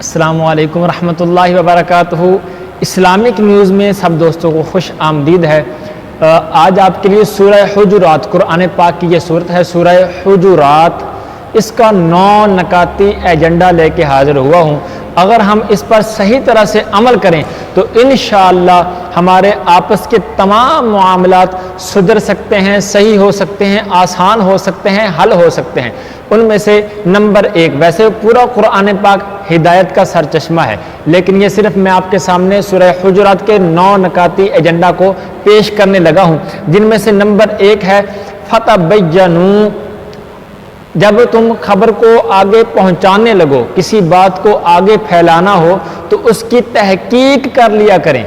السلام علیکم ورحمۃ اللہ وبرکاتہ۔ اسلامک نیوز میں سب دوستوں کو خوش آمدید ہے۔ آج آپ کے لیے سورہ حجرات، قرآن پاک کی یہ سورت ہے سورہ حجرات، اس کا 9 نکاتی ایجنڈا لے کے حاضر ہوا ہوں۔ اگر ہم اس پر صحیح طرح سے عمل کریں تو انشاءاللہ ہمارے آپس کے تمام معاملات سدھر سکتے ہیں، صحیح ہو سکتے ہیں، آسان ہو سکتے ہیں، حل ہو سکتے ہیں۔ ان میں سے نمبر 1، ویسے پورا قرآن پاک ہدایت کا سرچشمہ ہے، لیکن یہ صرف میں آپ کے سامنے سورہ حجرات کے 9 نکاتی ایجنڈا کو پیش کرنے لگا ہوں، جن میں سے نمبر 1 ہے فتبینوا۔ جب تم خبر کو آگے پہنچانے لگو، کسی بات کو آگے پھیلانا ہو تو اس کی تحقیق کر لیا کریں،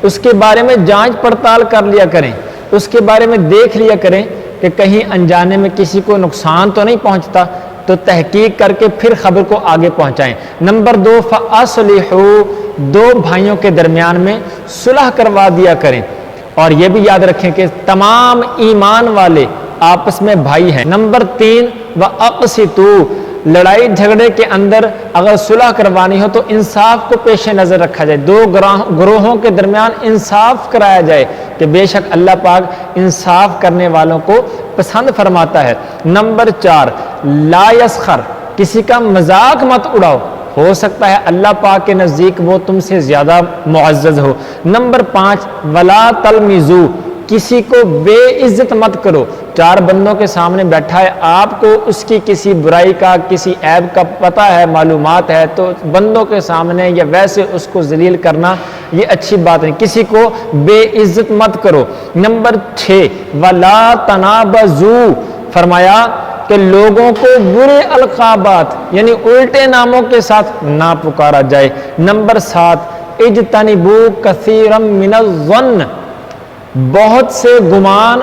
اس کے بارے میں جانچ پڑتال کر لیا کریں، اس کے بارے میں دیکھ لیا کریں کہ کہیں انجانے میں کسی کو نقصان تو نہیں پہنچتا، تو تحقیق کر کے پھر خبر کو آگے پہنچائیں۔ نمبر 2، فَأَصْلِحُوا، 2 بھائیوں کے درمیان میں صلح کروا دیا کریں، اور یہ بھی یاد رکھیں کہ تمام ایمان والے آپس میں بھائی ہیں۔ نمبر 3، وَأَقْسِطُوا، لڑائی جھگڑے کے اندر اگر صلح کروانی ہو تو انصاف کو پیش نظر رکھا جائے، 2 گروہوں کے درمیان انصاف کرایا جائے کہ بے شک اللہ پاک انصاف کرنے والوں کو پسند فرماتا ہے۔ نمبر 4، لا یسخر، کسی کا مذاق مت اڑاؤ، ہو سکتا ہے اللہ پاک کے نزدیک وہ تم سے زیادہ معزز ہو۔ نمبر 5، ولا تلمزوا، کسی کو بے عزت مت کرو۔ 4 بندوں کے سامنے بیٹھا ہے، آپ کو اس کی کسی برائی کا، کسی عیب کا پتہ ہے، معلومات ہے، تو بندوں کے سامنے یا ویسے اس کو ذلیل کرنا یہ اچھی بات نہیں، کسی کو بے عزت مت کرو۔ نمبر 6، ولا تنابزوا، فرمایا کہ لوگوں کو برے القابات یعنی الٹے ناموں کے ساتھ نہ پکارا جائے۔ نمبر 7، اجتنبوا کثیرا من الظن، بہت سے گمان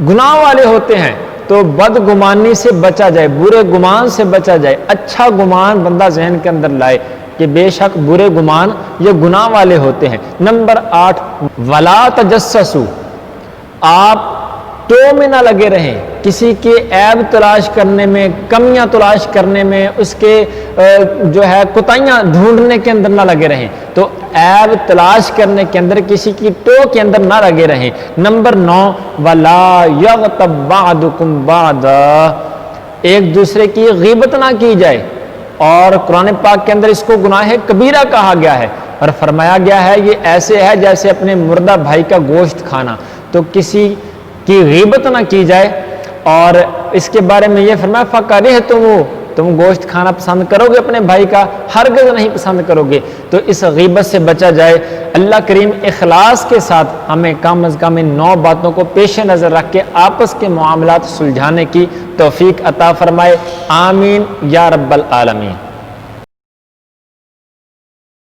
گناہ والے ہوتے ہیں تو بدگمانی سے بچا جائے، برے گمان سے بچا جائے، اچھا گمان بندہ ذہن کے اندر لائے کہ بے شک برے گمان یہ گناہ والے ہوتے ہیں۔ نمبر 8، ولا تجسسوا، آپ ٹو میں نہ لگے رہیں، کسی کے عیب تلاش کرنے میں، کمیاں تلاش کرنے میں، اس کے جو ہے کوتاہیاں ڈھونڈنے کے اندر نہ لگے رہیں، تو عیب تلاش کرنے کے اندر کسی کی ٹو کے اندر نہ لگے رہیں۔ نمبر 9، ولا یغتب بعضکم بعضا، ایک دوسرے کی غیبت نہ کی جائے، اور قرآن پاک کے اندر اس کو گناہ کبیرہ کہا گیا ہے، اور فرمایا گیا ہے یہ ایسے ہے جیسے اپنے مردہ بھائی کا گوشت کھانا، تو کسی کی غیبت نہ کی جائے۔ اور اس کے بارے میں یہ فرمایا فَكَرِهْتُمُوهُ، تم گوشت کھانا پسند کرو گے اپنے بھائی کا، ہرگز نہیں پسند کرو گے، تو اس غیبت سے بچا جائے۔ اللہ کریم اخلاص کے ساتھ ہمیں کم از کم ان 9 باتوں کو پیش نظر رکھ کے آپس کے معاملات سلجھانے کی توفیق عطا فرمائے، آمین یا رب العالمین۔